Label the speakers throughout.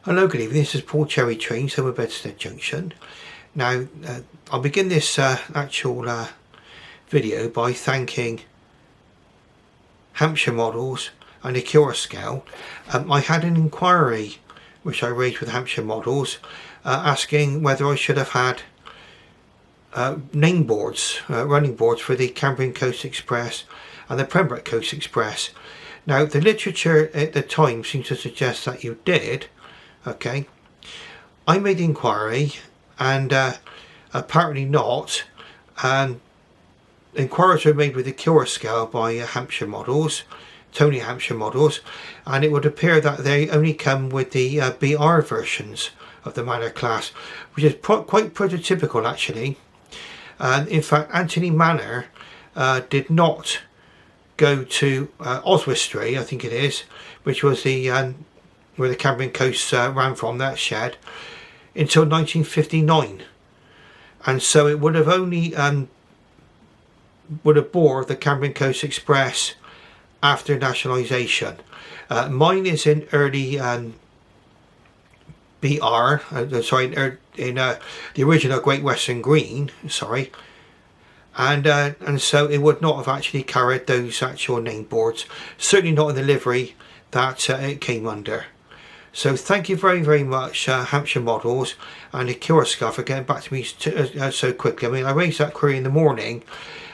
Speaker 1: Hello, good evening. This is Paul Cherry Train, Somer Bedstead Junction. Now, I'll begin this actual video by thanking Hampshire Models and Accurascale. I had an inquiry which I raised with Hampshire Models asking whether I should have had name boards, running boards for the Cambrian Coast Express and the Pembroke Coast Express. Now, the literature at the time seems to suggest that you did. Okay, I made the inquiry and apparently not, and inquiries were made with the Accurascale by Hampshire Models, Tony Hampshire Models, and it would appear that they only come with the BR versions of the Manor Class, which is quite prototypical actually. And in fact, Anthony Manor did not go to Oswestry, I think it is, which was the where the Cambrian Coast ran from, that shed, until 1959, and so it would have only bore the Cambrian Coast Express after nationalisation. Mine is in early BR, in the original Great Western Green, sorry, and so it would not have actually carried those actual name boards, certainly not in the livery that it came under. So thank you very much, Hampshire Models and Accurascale, for getting back to me so quickly. I mean, I raised that query in the morning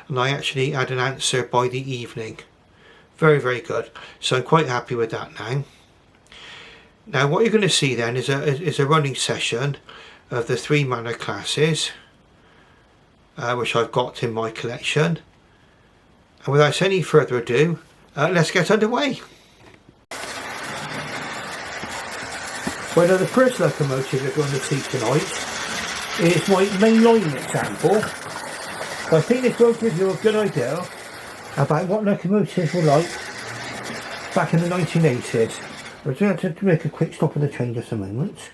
Speaker 1: and I actually had an answer by the evening. Very good. So I'm quite happy with that now. Now what you're going to see then is a running session of the 3 Manor classes, which I've got in my collection. And without any further ado, let's get underway. Well, now the first locomotive we're going to see tonight is my Mainline example. I think this will give you a good idea about what locomotives were like back in the 1980s. We're going to make a quick stop of the train just a moment.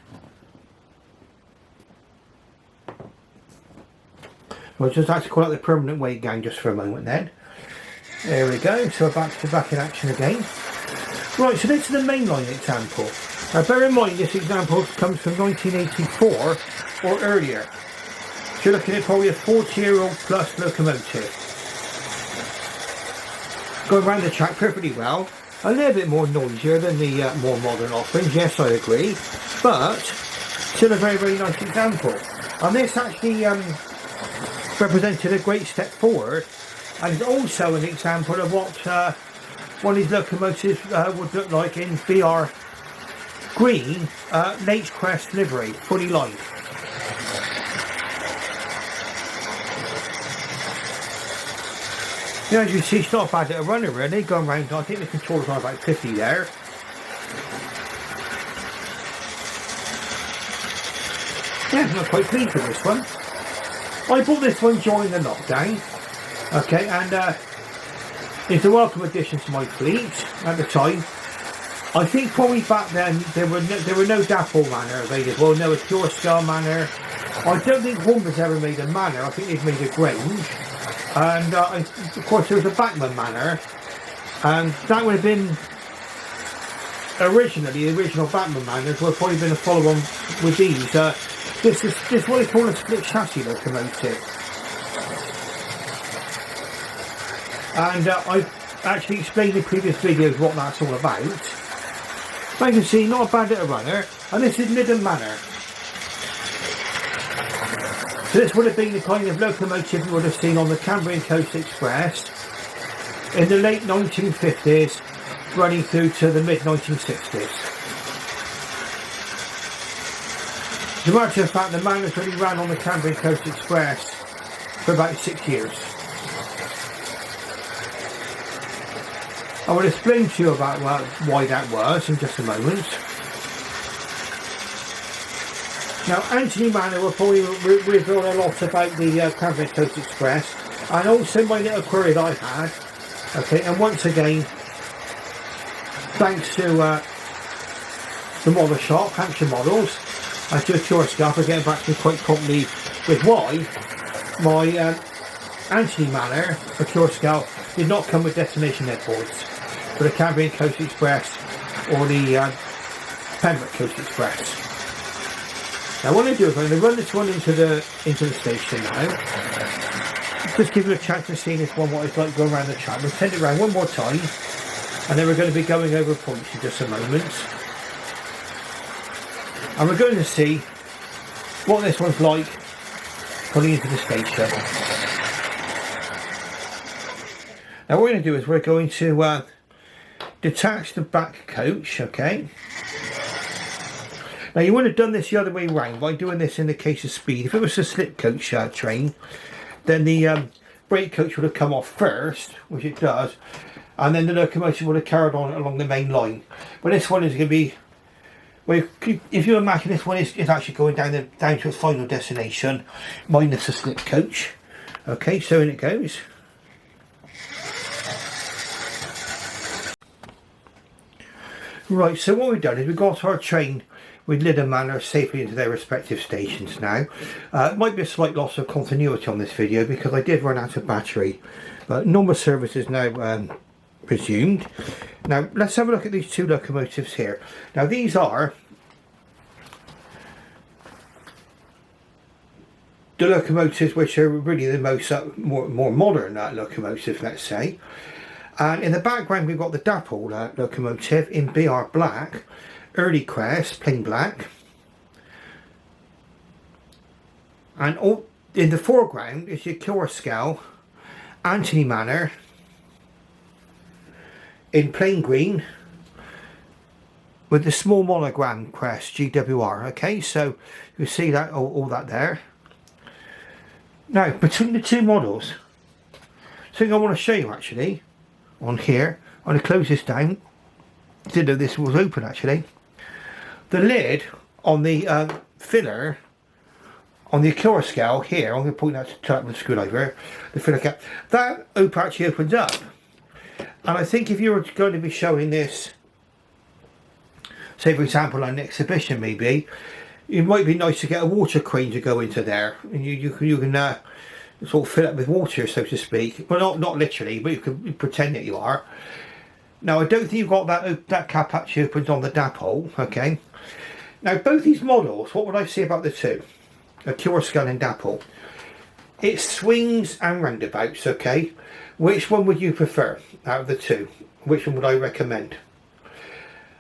Speaker 1: We'll just have to call out the permanent way gang just for a moment then. There we go, so we're back in action again. Right, so this is the Mainline example. Now bear in mind this example comes from 1984 or earlier. So you're looking at probably a 40-year-old plus locomotive. Going around the track perfectly well. A little bit more noisier than the more modern offerings, yes I agree. But still a very nice example. And this actually represented a great step forward, and is also an example of what one of these locomotives would look like in BR Green Nate's Crest livery, fully lined. Now, as you see, it's not bad at a runner really, going around. I think the controllers are about 50 there. Yeah, I'm quite pleased with this one. I bought this one during the lockdown, okay, and it's a welcome addition to my fleet at the time. I think probably back then there were no Dapol Manor available, no Accurascale Manor. I don't think Hornby's ever made a manor. I think they've made a Grange, and of course there was a Backman Manor, and that would have been originally the original Backman Manors. Would have probably been a follow-on with these. This is what they call a split chassis locomotive, and I've actually explained in previous videos what that's all about. As you can see, not a bad little runner, and this is Midland Manor. So this would have been the kind of locomotive you would have seen on the Cambrian Coast Express in the late 1950s, running through to the mid 1960s. As a matter of fact, the Manors really ran on the Cambrian Coast Express for about 6 years. I will explain to you about why that was in just a moment. Now, Anthony Manor will probably reveal a lot about the Cambrian Coast Express, and also my little query that I had. Okay, and once again, thanks to the model shop, Hampshire Models, and to Accurascale for getting back to me quite promptly with why my Anthony Manor Accurascale did not come with destination headboards for the Cambrian Coast Express or the Pembroke Coast Express. Now what I do is I'm going to run this one into the station now. Just give you a chance to see this one, what it's like going around the track. We'll send it around one more time, and then we're going to be going over points in just a moment. And we're going to see what this one's like pulling into the station. Now what we're going to do is we're going to detach the back coach, okay? Now you would have done this the other way around by doing this in the case of speed. If it was a slip coach train, then the brake coach would have come off first, which it does, and then the locomotive would have carried on along the main line. But this one is going to be, well, if you imagine this one is actually going down to its final destination, minus a slip coach. Okay, so in it goes. Right, so what we've done is we've got our train with Lytham Manor safely into their respective stations now. It might be a slight loss of continuity on this video because I did run out of battery, but normal service is now resumed. Now let's have a look at these two locomotives here. Now these are the locomotives which are really the most more modern locomotives, let's say. And in the background we've got the Dapol locomotive in BR black, early crest, plain black. And all, in the foreground is the Accurascale Anthony Manor in plain green with the small monogram crest GWR. Okay, so you see that all that there. Now between the two models, something I want to show you actually on here. I'm going to close this down. Didn't know this was open actually. The lid on the filler on the Accurascale here, I'm going to point that to the screwdriver, the filler cap, that actually opens up. And I think if you were going to be showing this, say for example on an exhibition maybe, it might be nice to get a water crane to go into there, and you can sort of fill it with water, so to speak. Well, not literally, but you can pretend that you are. Now I don't think you've got that cap actually opens on the Dapol, okay? Now both these models, what would I say about the two? Accurascale and Dapol. It swings and roundabouts, okay? Which one would you prefer out of the two? Which one would I recommend?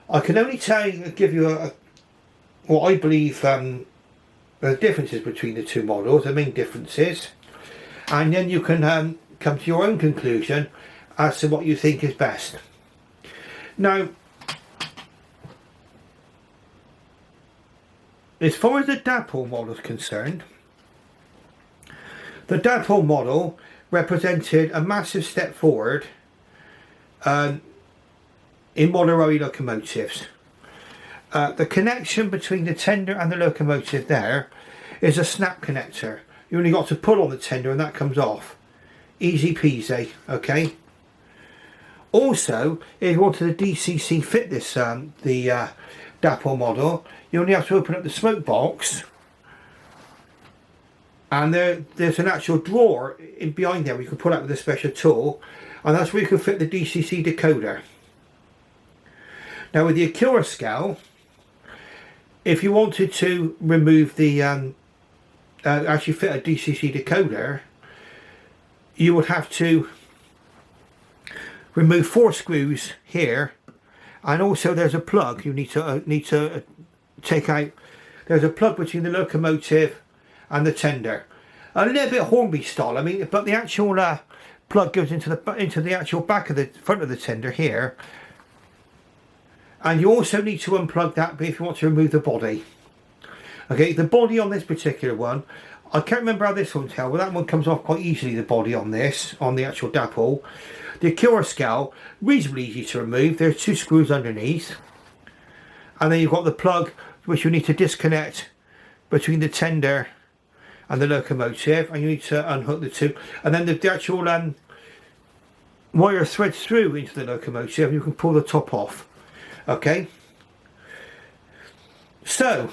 Speaker 1: I can only give you what I believe the differences between the two models, the main differences, and then you can come to your own conclusion as to what you think is best. Now, as far as the Dapol model is concerned, the Dapol model represented a massive step forward in modern railway locomotives. The connection between the tender and the locomotive there is a snap connector. You only got to pull on the tender and that comes off. Easy peasy, okay? Also, if you wanted to DCC fit this, the Dapol model, you only have to open up the smoke box, and there's an actual drawer in behind there where you can pull out with a special tool, and that's where you can fit the DCC decoder. Now with the Accurascale, if you wanted to remove the actually fit a DCC decoder, you would have to remove 4 screws here, and also there's a plug you need to take out. There's a plug between the locomotive and the tender, a little bit Hornby style, I mean, but the actual plug goes into the actual back of the front of the tender here, and you also need to unplug that if you want to remove the body. Okay, the body on this particular one, I can't remember how this one's held, but that one comes off quite easily, the body on this, on the actual Dapol. The Accurascale, reasonably easy to remove. There's 2 screws underneath, and then you've got the plug which you need to disconnect between the tender and the locomotive, and you need to unhook the two, and then the actual wire threads through into the locomotive, and you can pull the top off. Okay, so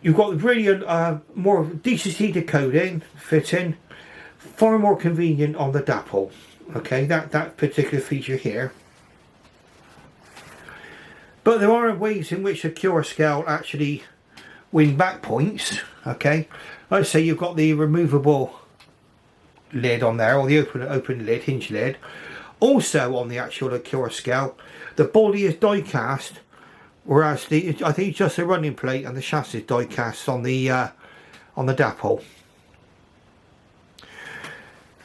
Speaker 1: you've got brilliant more DCC decoding fitting, far more convenient on the Dapol. Okay, that particular feature here. But there are ways in which Accurascale actually win back points. Okay, like I say, you've got the removable lid on there, or the open lid, hinge lid. Also on the actual Accurascale, the body is die cast, whereas I think it's just the running plate and the chassis is die cast on the Dapol.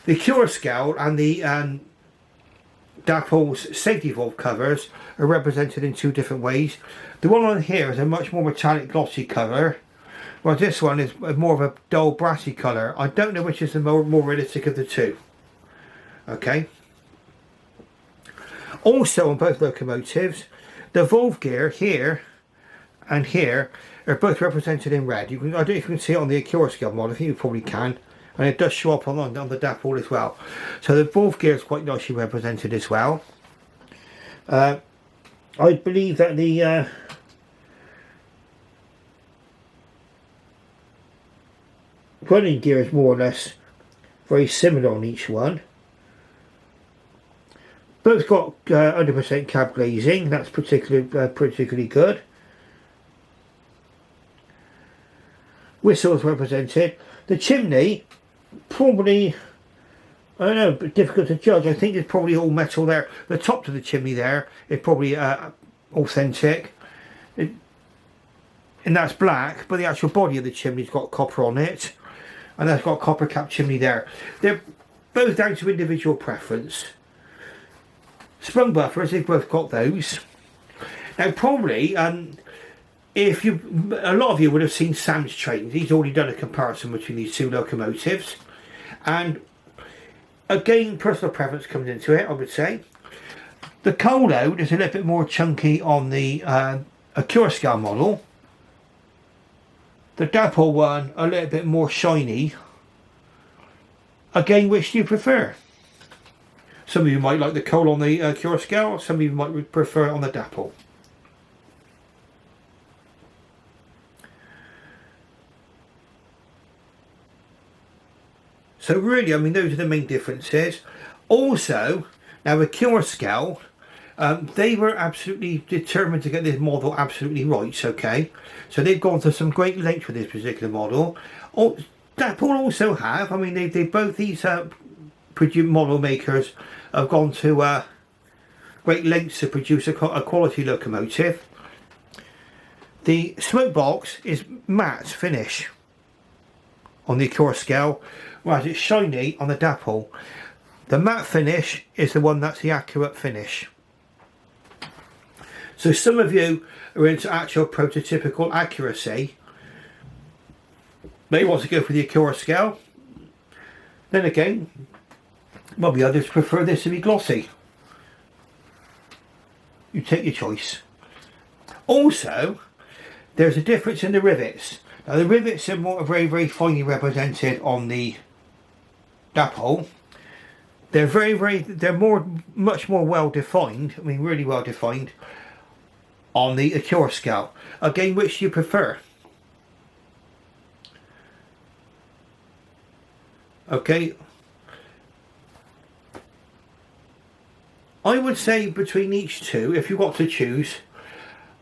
Speaker 1: The Accurascale and the Dapol's safety valve covers are represented in two different ways. The one on here is a much more metallic glossy cover, while this one is more of a dull brassy colour. I don't know which is the more realistic of the two. Okay. Also on both locomotives, the valve gear here and here are both represented in red. I don't know if you can see it on the Accurascale model. I think you probably can. And it does show up on the Dapol as well. So the valve gear is quite nicely represented as well. I believe that the running gear is more or less very similar on each one. Both got 100% cab glazing. That's particularly good. Whistles represented. The chimney, probably, I don't know, but difficult to judge. I think it's probably all metal there. The top to the chimney there is probably authentic. And that's black, but the actual body of the chimney's got copper on it. And that's got a copper cap chimney there. They're both down to individual preference. Sprung buffers, they've both got those. Now probably, if a lot of you would have seen Sam's trains. He's already done a comparison between these two locomotives, and again, personal preference comes into it. I would say the coal load is a little bit more chunky on the Accurascale model. The Dapol one a little bit more shiny. Again, which do you prefer? Some of you might like the coal on the Accurascale, some of you might prefer it on the Dapol. So really, I mean, those are the main differences. Also, now with Accurascale, they were absolutely determined to get this model absolutely right, okay? So they've gone to some great lengths with this particular model. Dapol also have, I mean, they both these model makers have gone to great lengths to produce a quality locomotive. The smoke box is matte finish on the Accurascale, whereas it's shiny on the Dapol. The matte finish is the one that's the accurate finish. So some of you are into actual prototypical accuracy, may want to go for the Accurascale. Then again, maybe others prefer this to be glossy. You take your choice. Also, there's a difference in the rivets. Now the rivets are very finely represented on the Dapol. They're much more well defined. I mean, really well defined on the Accurascale. Again, which do you prefer? Okay, I would say between each two, if you've got to choose,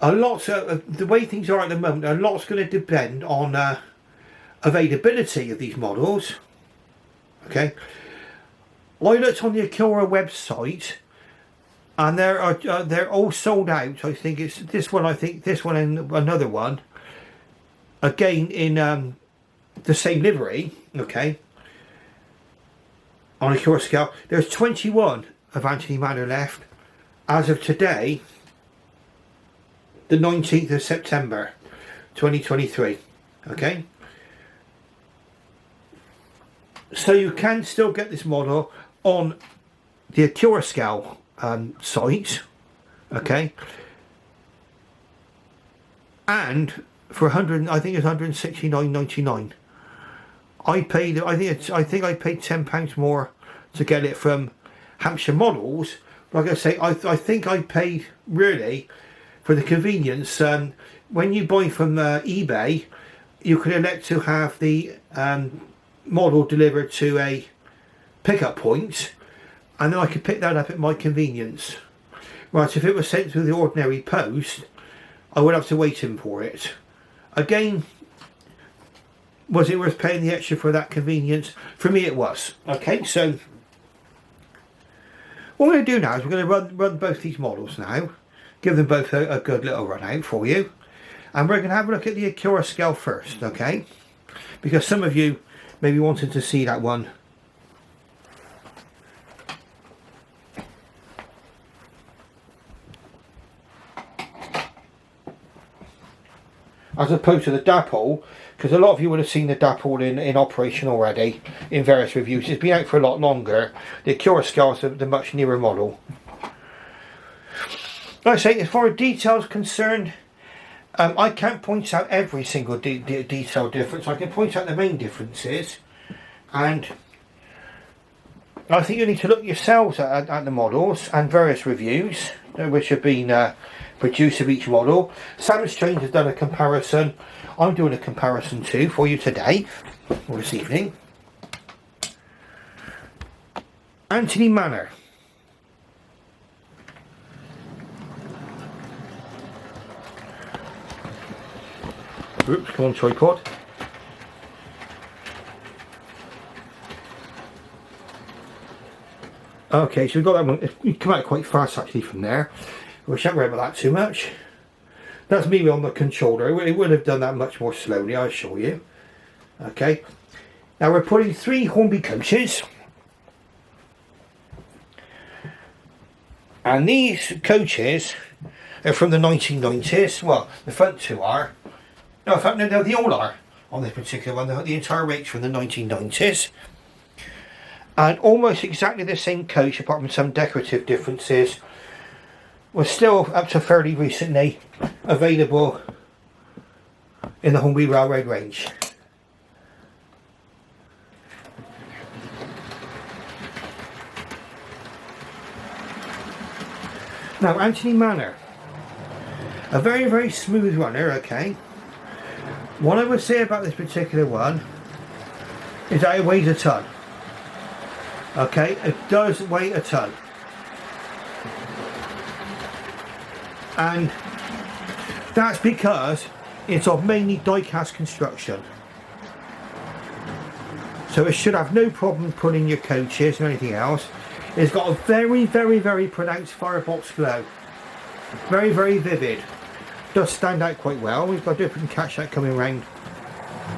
Speaker 1: the way things are at the moment, a lot's going to depend on availability of these models. Okay, I looked on the Accura website, and they're all sold out. I think it's this one. I think this one and another one. Again in the same livery. Okay. On Accurascale, there's 21 of Anthony Manor left as of today, the 19th of September 2023. Okay, so you can still get this model on the Accurascale site, okay, and for 100, I think it's 169.99. I paid £10 more to get it from Hampshire Models. Like I say, I think I paid really for the convenience. When you buy from eBay, you can elect to have the model delivered to a pickup point, and then I could pick that up at my convenience. Right, if it was sent through the ordinary post, I would have to wait in for it. Again, was it worth paying the extra for that convenience? For me it was. Okay, so what we're going to do now is we're going to run both these models now, give them both a good little run out for you, and we're going to have a look at the Accurascale first, okay? Because some of you maybe wanted to see that one as opposed to the Dapol, because a lot of you would have seen the Dapol in operation already in various reviews. It's been out for a lot longer. The Accurascale is the much newer model. Like I say, as far as details concerned, I can't point out every single detail difference. I can point out the main differences, and I think you need to look yourselves at the models and various reviews which have been produced of each model. Sam Strange has done a comparison. I'm doing a comparison too for you today, or this evening. Anthony Manor. Oops, come on, tripod. Okay, so we've got that one. It came out quite fast actually from there. We shan't worry about that too much. That's me on the controller. It would have done that much more slowly, I assure you. Okay. Now we're putting 3 Hornby coaches. And these coaches are from the 1990s. Well, the front 2 are. No, in fact, no, they all are on this particular one. The entire range from the 1990s. And almost exactly the same coach, apart from some decorative differences, was still up to fairly recently available in the Hornby Railroad range. Now, Anthony Manor, a very, very smooth runner, okay. What I would say about this particular one is that it weighs a ton. Okay, it does weigh a ton. And that's because it's of mainly die-cast construction. So it should have no problem putting your coaches or anything else. It's got a very, very, very pronounced firebox glow. Very, very vivid. Does stand out quite well. We've got a different catch that coming around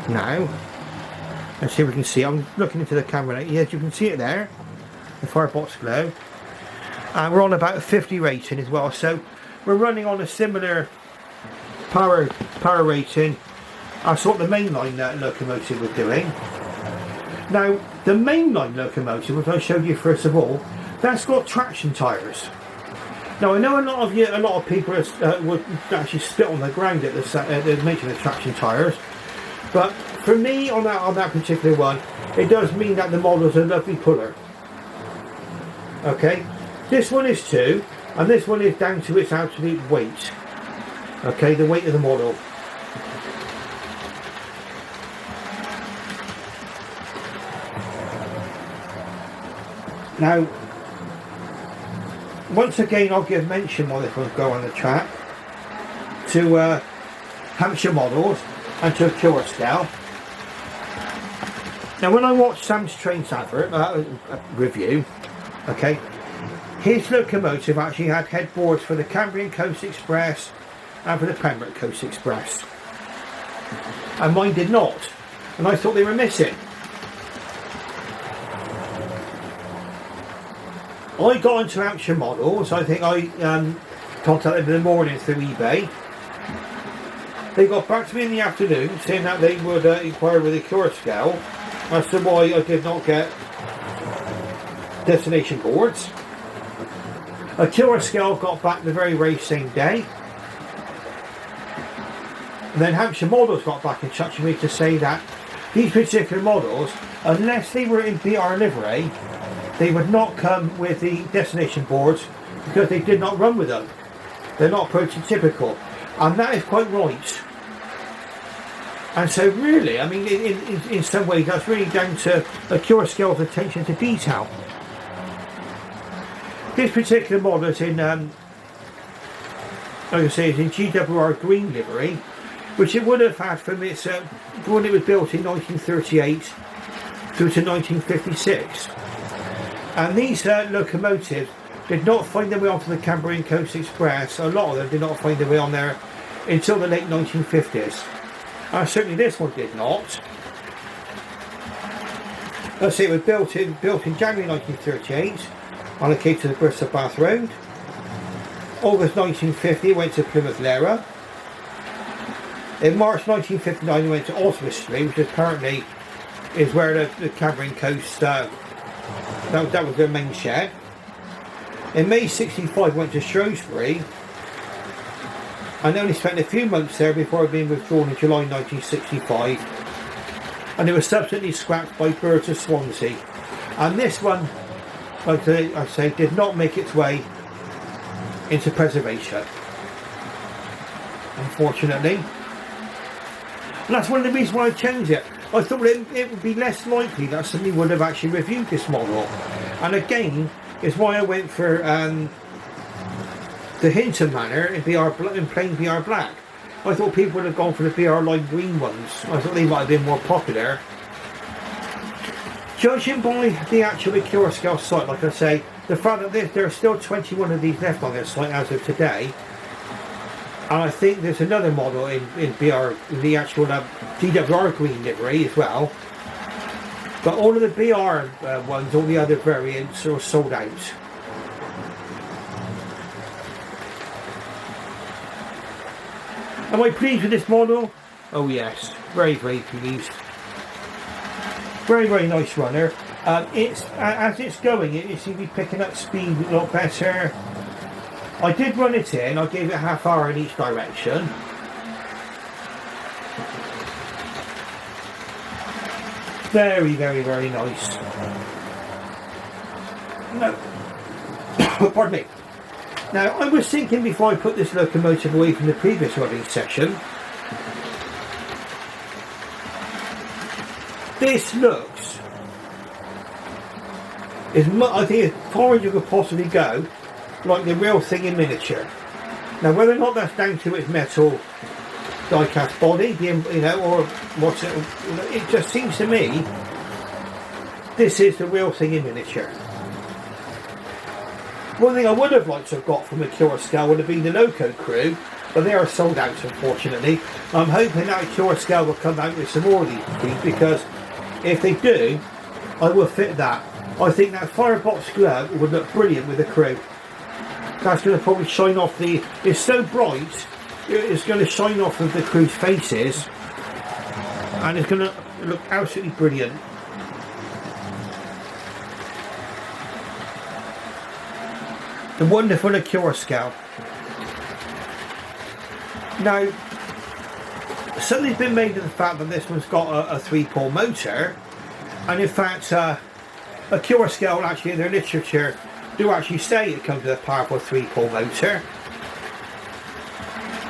Speaker 1: now. Let's see if we can see. I'm looking into the camera now. Yes, you can see it there. The firebox glow. And we're on about a 50 rating as well. So we're running on a similar power rating as what the mainline locomotive was doing. Now, the mainline locomotive, which I showed you first of all, that's got traction tyres. Now, I know a lot of people would actually spit on the ground at the mention of traction tyres, but for me, on that particular one, it does mean that the model's a lovely puller. Okay, this one is 2, and this one is down to its absolute weight. Okay, the weight of the model. Now, once again, I'll give mention while this one's going on the track to Hampshire Models and to Accurascale. Now, when I watched Sam's Trains advert review, okay, his locomotive actually had headboards for the Cambrian Coast Express and for the Pembroke Coast Express, and mine did not, and I thought they were missing. I got into Hampshire Models. I think I contacted them in the morning through eBay. They got back to me in the afternoon saying that they would inquire with Accurascale as to why I did not get destination boards. Accurascale got back the very, very same day. And then Hampshire Models got back in touch with me to say that these particular models, unless they were in BR livery, they would not come with the destination boards because they did not run with them. They're not prototypical, and that is quite right. And so really, I mean, in some ways that's really down to Accurascale's attention to detail. This particular model is in like I say, is in GWR green livery, which it would have had from its when it was built in 1938 through to 1956. And these locomotives did not find their way onto the Cambrian Coast Express. A lot of them did not find their way on there until the late 1950s. And certainly this one did not. Let's see, it was built in January 1938 on the Cape to the Bristol Bath Road. August 1950 it went to Plymouth Lara. In March 1959 it went to Oswestry, which apparently is where the Cambrian Coast, that was their main shed. In May 65 went to Shrewsbury, and only spent a few months there before being withdrawn in July 1965, and it was subsequently scrapped by Birds of Swansea. And this one, like I say, did not make its way into preservation, unfortunately. And that's one of the reasons why I changed it. I thought it would be less likely that somebody would have actually reviewed this model. And again, is why I went for the Hinton Manor in plain BR black. I thought people would have gone for the BR Line green ones. I thought they might have been more popular. Judging by the actual Accurascale site, like I say, the fact that there are still 21 of these left on their site as of today, and I think there's another model in BR, the actual GWR green livery as well. But all of the BR ones, all the other variants, are sold out. Am I pleased with this model? Oh yes, very, very pleased. Very, very nice runner. It's as it's going, it seems to be picking up speed a lot better. I did run it in, I gave it half hour in each direction. Very, very, very nice. No. Pardon me. Now, I was thinking before I put this locomotive away from the previous running section, this looks, I think, as far as you could possibly go, like the real thing in miniature. Now, whether or not that's down to its metal die-cast body, or what's it, it just seems to me this is the real thing in miniature. One thing I would have liked to have got from Accurascale would have been the loco crew, but they are sold out, unfortunately. I'm hoping that Accurascale will come out with some more of these things, because if they do, I will fit that. I think that firebox screw out would look brilliant with the crew. That's going to probably shine off it's so bright, it's going to shine off of the crew's faces, and it's going to look absolutely brilliant. The wonderful Accurascale. Now, something's been made of the fact that this one's got a 3-pole motor, and in fact, Accurascale actually in their literature do actually say it comes with a powerful 3-pole motor.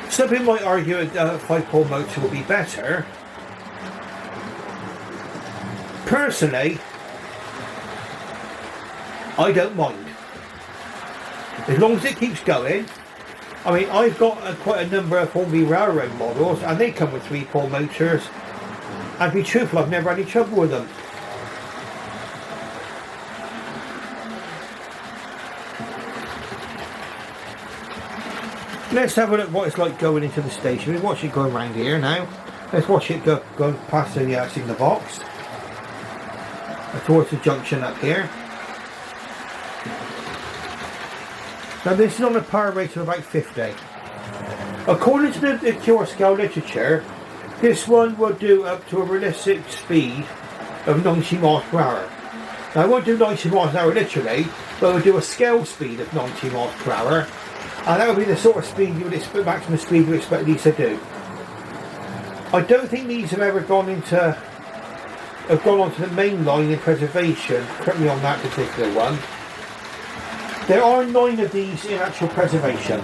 Speaker 1: Some people might argue a 5-pole motor will be better. Personally, I don't mind. As long as it keeps going. I mean, I've got quite a number of Hornby Railroad models, and they come with 3-pole motors. And to be truthful, I've never had any trouble with them. Let's have a look what it's like going into the station. We watch it go around here now. Let's watch it go past the signal box towards the junction up here. Now this is on a power rating of about 50. According to the Accurascale literature, this one will do up to a realistic speed of 90 miles per hour. Now I won't do 90 miles an hour literally, but we'll do a scale speed of 90 miles per hour. And that would be the sort of speed you would expect, maximum speed you would expect these to do. I don't think these have ever gone onto the main line in preservation, correct me on that particular one. There are 9 of these in actual preservation.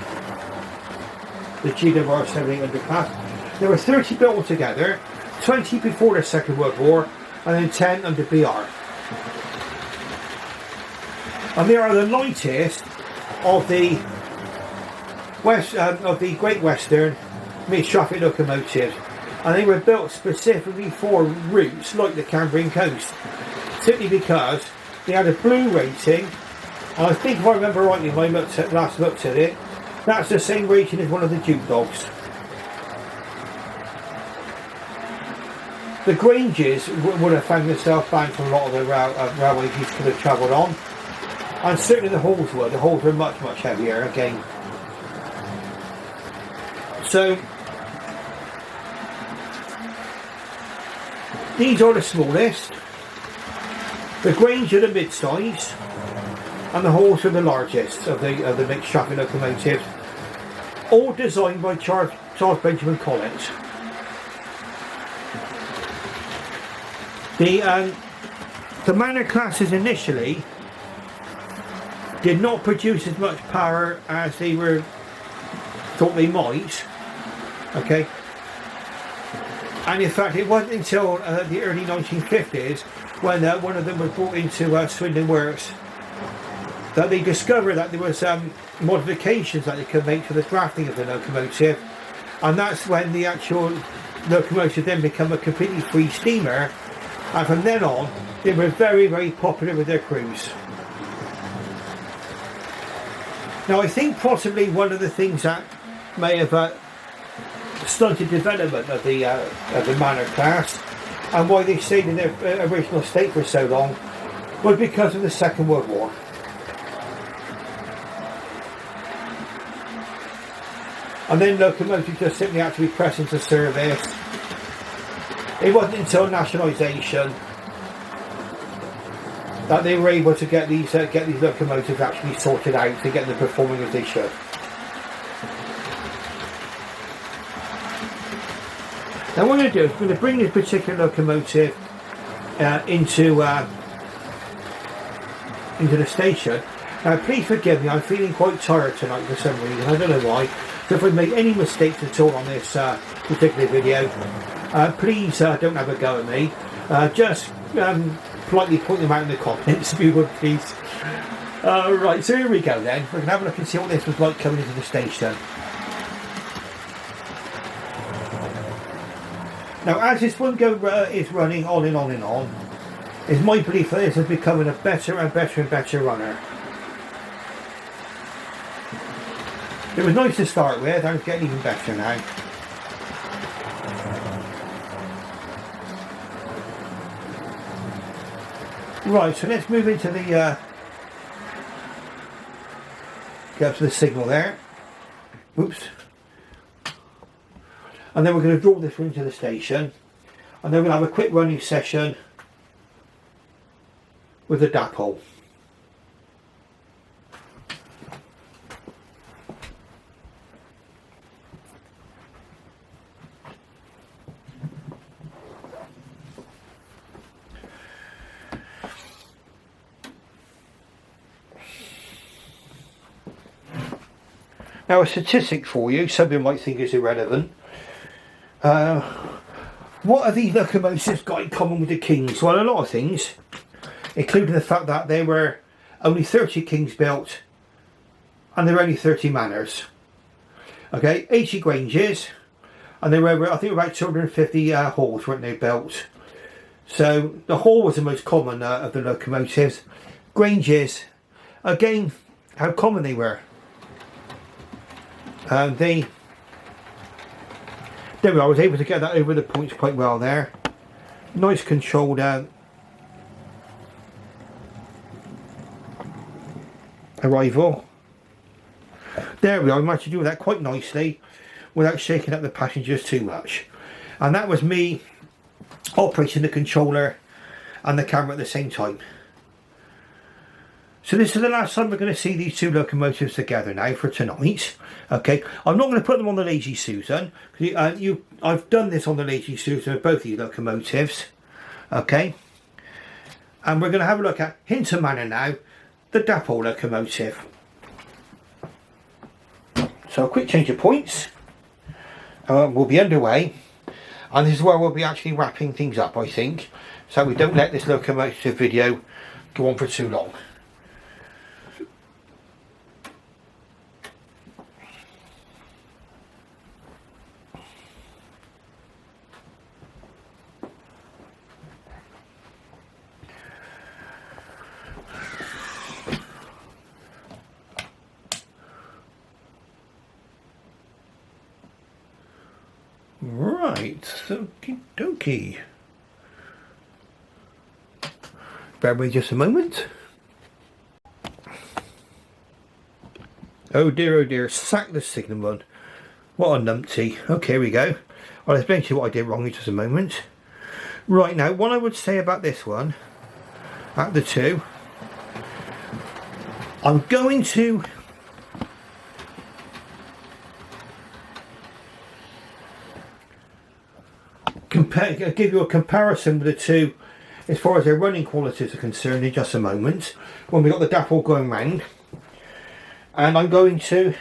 Speaker 1: The GWR 7800 class. There were 30 built altogether, 20 before the Second World War, and then 10 under BR. And they are the lightest of the of the Great Western mixed traffic locomotives, and they were built specifically for routes like the Cambrian coast, simply because they had a blue rating, and I think if I remember rightly when I last looked at it, that's the same rating as one of the Duke dogs. The Granges would have found themselves banned from a lot of the railways you could have travelled on, and certainly the Halls were. The Halls were much heavier again. So these are the smallest, the Grange are the mid-size, and the Halls are the largest of the mixed traffic locomotives, all designed by Charles Benjamin Collins. The Manor classes initially did not produce as much power as they were thought they might, okay, and in fact it wasn't until the early 1950s when one of them was brought into Swindon Works that they discovered that there was modifications that they could make to the drafting of the locomotive, and that's when the actual locomotive then became a completely free steamer, and from then on they were very popular with their crews. Now I think possibly one of the things that may have stunted development of the Manor class, and why they stayed in their original state for so long, was because of the Second World War. And then locomotives just simply had to be pressed into service. It wasn't until nationalisation that they were able to get these locomotives actually sorted out to get them performing as they should. Now what I'm going to do is I'm going to bring this particular locomotive into the station. Now please forgive me, I'm feeling quite tired tonight for some reason, I don't know why. So if I make any mistakes at all on this particular video, please don't have a go at me. Just politely point them out in the comments if you would, please. Right, so here we go then. We're going to have a look and see what this was like coming into the station. Now as this one is running on and on and on, it's my belief that this is becoming a better and better runner. It was nice to start with, and it's getting even better now. Right, so let's move into the get up to the signal there. Oops. And then we're going to draw this into the station, and then we'll have a quick running session with the Dapol. Now a statistic for you, some people might think is irrelevant. What have these locomotives got in common with the Kings? Well, a lot of things, including the fact that there were only 30 Kings built and there were only 30 Manors. Okay, 80 Granges, and there were, I think, about 250 Halls, weren't they, built. So the Hall was the most common of the locomotives. Granges, again, how common they were. There we go, I was able to get that over the points quite well there. Nice controlled arrival. There we go, I managed to do that quite nicely without shaking up the passengers too much. And that was me operating the controller and the camera at the same time. So this is the last time we're going to see these two locomotives together now for tonight. Okay, I'm not going to put them on the Lazy Susan. I've done this on the Lazy Susan with both these locomotives. Okay, and we're going to have a look at Hinton Manor now, the Dapol locomotive. So a quick change of points. We'll be underway, and this is where we'll be actually wrapping things up, I think, so we don't let this locomotive video go on for too long. Right, okie dokie. Bear with me just a moment. Oh dear, sack the signal run. What a numpty. Okay, here we go. I'll explain to you what I did wrong in just a moment. Right, now what I would say about this one, at the 2, I'm going to give you a comparison with the 2 as far as their running qualities are concerned in just a moment, when we got the Dapol going round. And I'm going to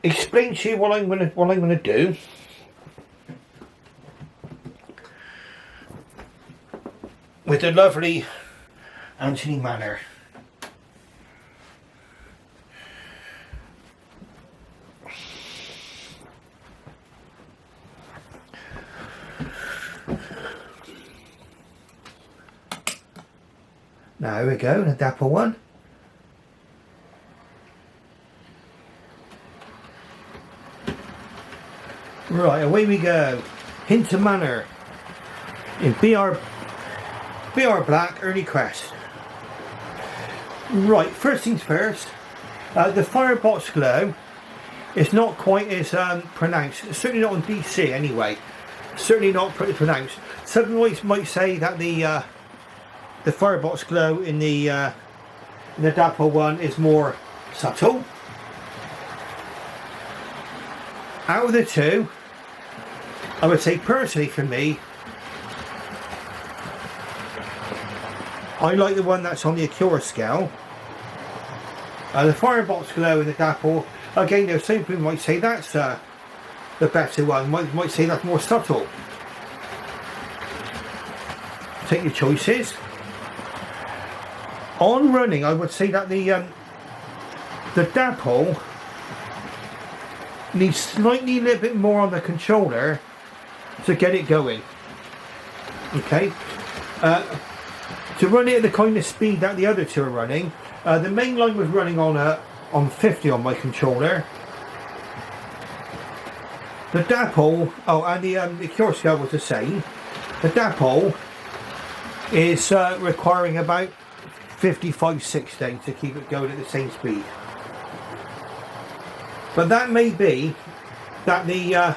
Speaker 1: explain to you what I'm going to do. With the lovely Anthony Manor. Now here we go, the Dapol one. Right, away we go. Hinton Manor in BR Black Early Crest. Right, first things first, the firebox glow is not quite as pronounced, certainly not on DC anyway, certainly not pretty pronounced. Some might say that the firebox glow in the Dapol one is more subtle. Out of the 2, I would say personally for me, I like the one that's on the Accurascale. The firebox glow in the Dapol, again, there's some people might say that's the better one, might say that's more subtle. Take your choices. On running, I would say that the Dapol needs slightly a little bit more on the controller to get it going. Okay. To run it at the kind of speed that the other 2 are running, the Mainline was running on 50 on my controller. The Dapol, and the Accurascale was the same. The Dapol is requiring about 55-60 to keep it going at the same speed. But that may be that the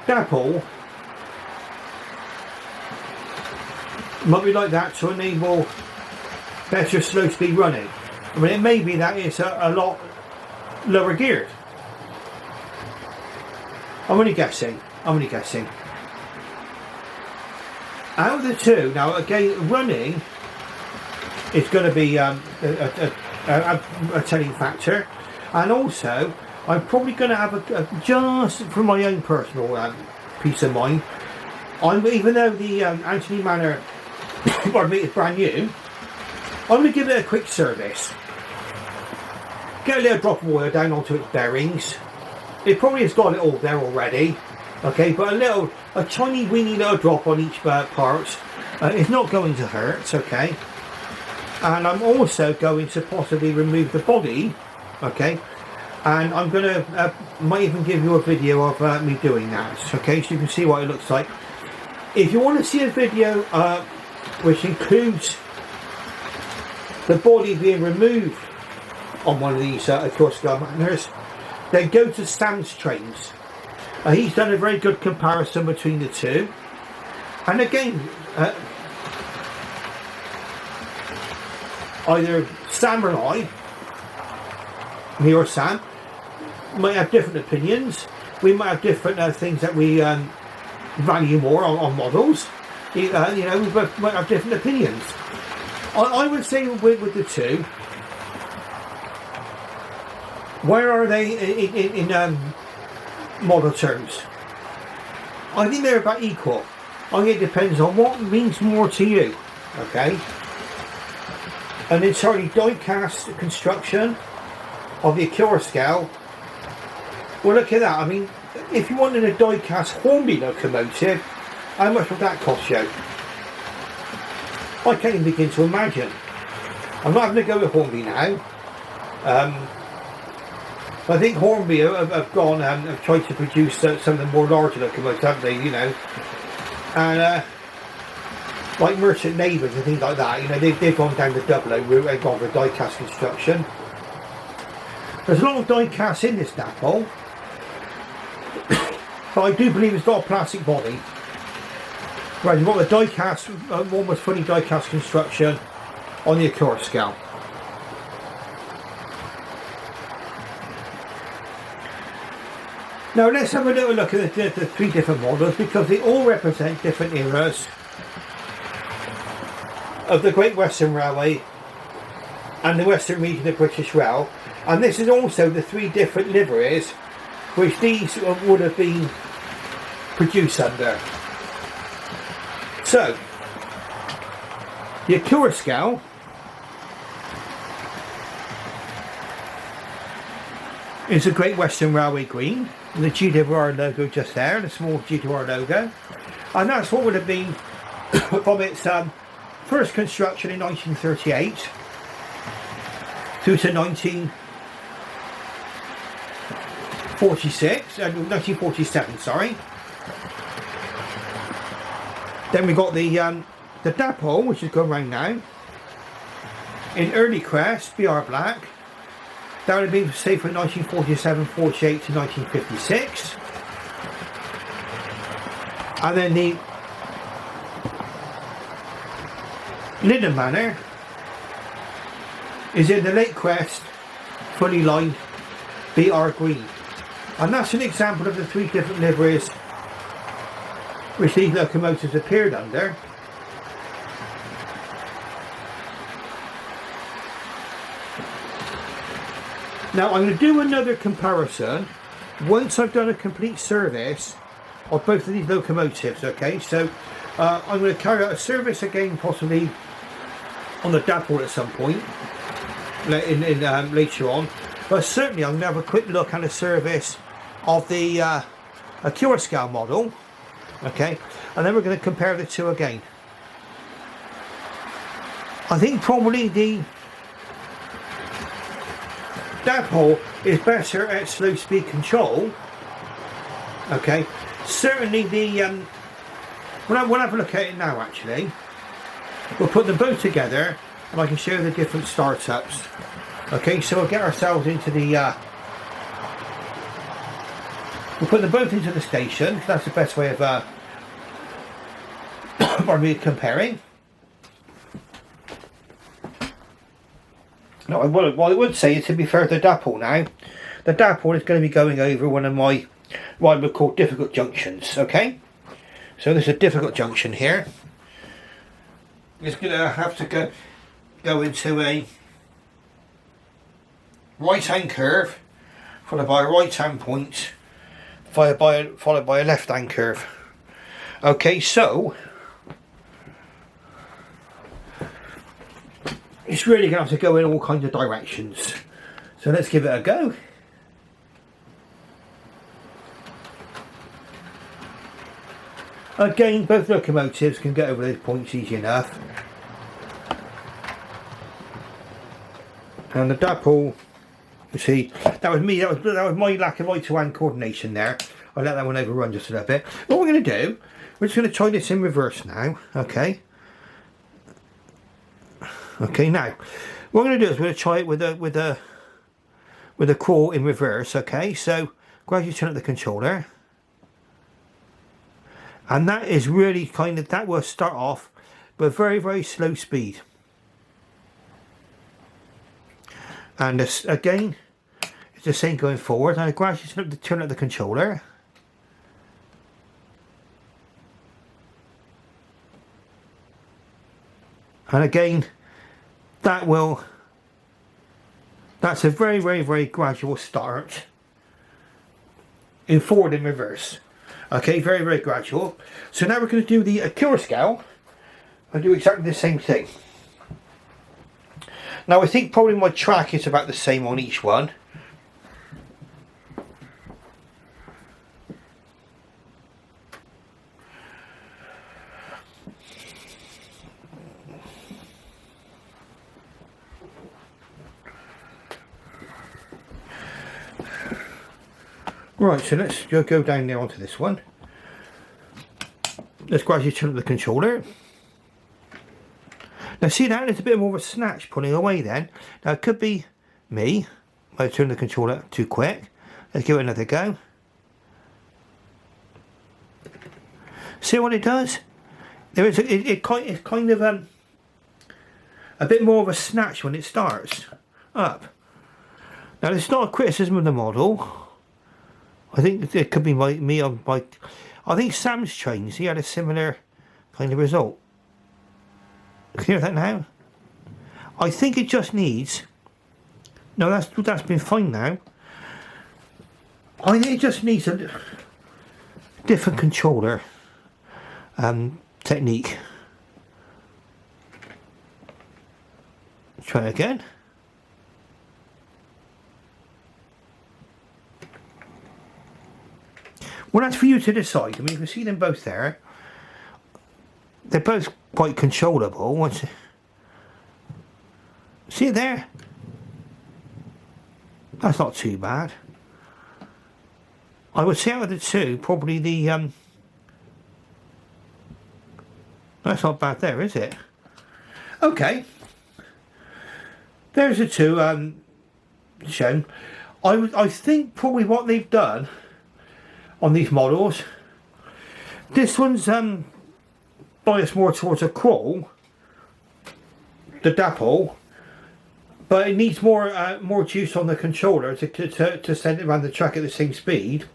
Speaker 1: Dapol might be like that to enable better slow speed running. I mean, it may be that it's a lot lower geared. I'm only guessing. Out of the 2, now again, running is going to be a telling factor, and also I'm probably going to have just for my own personal peace of mind, even though the Anthony Manor is brand new, I'm going to give it a quick service. Get a little drop of oil down onto its bearings. It probably has got it all there already, okay, but a tiny weeny little drop on each part is not going to hurt, okay. And I'm also going to possibly remove the body, okay, and I'm going to might even give you a video of me doing that, okay, so you can see what it looks like. If you want to see a video which includes the body being removed on one of these Accurascale Manors, then go to Sam's Trains. He's done a very good comparison between the 2, and again, either Sam or me or Sam, might have different opinions. We might have different things that we value more on models. We both might have different opinions. I would say with the 2, where are they in model terms? I think they're about equal. I think it depends on what means more to you, okay? An entirely die-cast construction of the Accurascale, well, look at that. I mean, if you wanted a die-cast Hornby locomotive, how much would that cost you? I can't even begin to imagine. I'm not having to go with Hornby now. I think Hornby have gone and have tried to produce some of the more larger locomotives, haven't they, you know, and like Merchant Neighbours and things like that, you know, they've gone down the double route and gone for die-cast construction. There's a lot of die-cast in this Dapol, but I do believe it's got a plastic body. Right, you've got the die-cast, almost fully die-cast construction on the Accurascale. Now let's have a little look at the three different models, because they all represent different eras of the Great Western Railway and the Western region of British Rail, and this is also the three different liveries which these would have been produced under. So the Accurascale is a Great Western Railway green, the GWR logo just there, the small GWR logo, and that's what would have been from its first construction in 1938 through to 1947, sorry. Then we got the Dapol, which is going around now, in early crest, BR black. That would have been, say, from 1947-48 to 1956. And then the Linden Manor is in the late crest, fully lined, BR green. And that's an example of the three different liveries which these locomotives appeared under. Now I'm going to do another comparison once I've done a complete service of both of these locomotives, okay? So I'm going to carry out a service again, possibly on the Dapol at some point later on, but certainly I'm going to have a quick look at a service of the Accurascale model, okay? And then we're going to compare the two again. I think probably the Dapol is better at slow speed control, okay? Certainly the we'll have a look at it now. Actually, we'll put them both together and I can show you the different startups. Okay, so we'll get ourselves into the we'll put them both into the station, because that's the best way of comparing. Now, what I would say is, to be fair to the Dapol now, the Dapol is going to be going over one of my, what I would call, difficult junctions, okay? So there's a difficult junction here. It's going to have to go into a right-hand curve, followed by a right-hand point, followed by a left-hand curve. Okay, so it's really going to have to go in all kinds of directions. So let's give it a go. Again, both locomotives can get over those points easy enough. And the Dapol, you see, that was me, that was my lack of eye-to-hand coordination there. I let that one overrun just a little bit. What we're going to do, we're just going to try this in reverse now, okay? Okay, now what I'm going to do is we're going to try it with a crawl in reverse. Okay, so gradually turn up the controller, and that is really that will start off with very, very slow speed. And this again, it's the same going forward. And I gradually turn up the controller. And again, that's a very, very, very gradual start in forward and reverse. Okay, very, very gradual. So now we're going to do the Accurascale and do exactly the same thing. Now I think probably my track is about the same on each one. Right, so let's go down there onto this one. Let's gradually turn up the controller. Now see that? There's a bit more of a snatch pulling away then. Now it could be me. I turn the controller too quick. Let's give it another go. See what it does? There is it's kind of a bit more of a snatch when it starts up. Now it's not a criticism of the model. I think it could be me on my. I think Sam's trains, he had a similar kind of result. Can you hear that now? I think it just needs. No, that's been fine now. I think it just needs a different controller technique. Try again. Well, that's for you to decide. I mean, you can see them both there. They're both quite controllable. See it there? That's not too bad. I would say out of the two, probably the that's not bad there, is it? Okay. There's the two shown. I think probably what they've done on these models, this one's biased more towards a crawl, the Dapol, but it needs more juice on the controller to send it around the track at the same speed.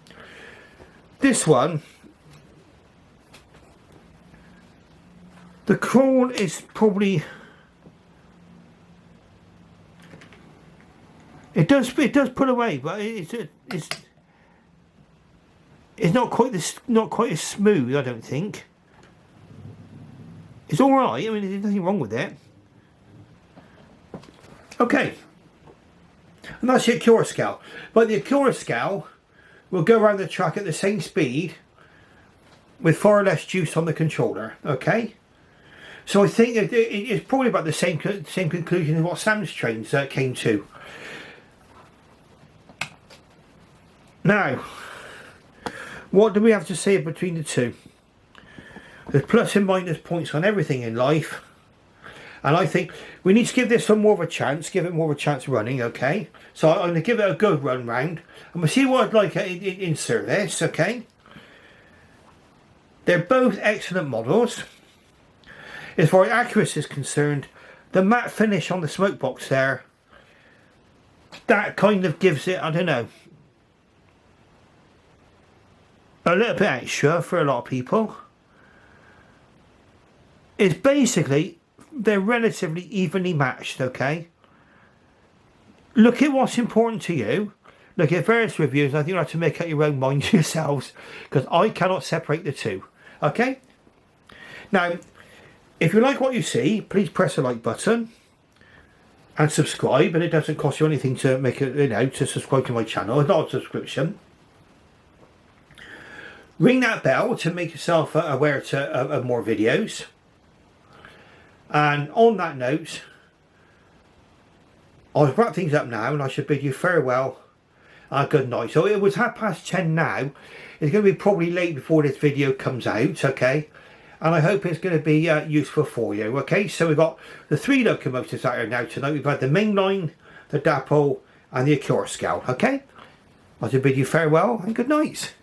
Speaker 1: This one, the crawl is probably, it does pull away, but it's not quite as smooth, I don't think. It's alright, I mean there's nothing wrong with it. Okay. And that's the Accurascale. But the Accurascale will go around the track at the same speed with far less juice on the controller, okay? So I think it's probably about the same conclusion as what Sam's trains came to. Now, what do we have to say between the two? There's plus and minus points on everything in life. And I think we need to give this one more of a chance, give it more of a chance running, okay? So I'm going to give it a good run round. And we'll see what I'd like in service, okay? They're both excellent models. As far as accuracy is concerned, the matte finish on the smoke box there, that kind of gives it, I don't know, a little bit extra for a lot of people. It's basically, they're relatively evenly matched, okay? Look at what's important to you. Look at various reviews. I think you'll have to make up your own mind yourselves, because I cannot separate the two, okay? Now, if you like what you see, please press the like button and subscribe, and it doesn't cost you anything to make it, to subscribe to my channel. It's not a subscription. Ring that bell to make yourself aware of more videos. And on that note, I'll wrap things up now, and I should bid you farewell and good night. So it was 10:30 now. It's going to be probably late before this video comes out, okay? And I hope it's going to be useful for you, okay? So we've got the 3 locomotives out here now tonight. We've had the Mainline, the Dapol and the Accurascale, okay? I should bid you farewell and good night.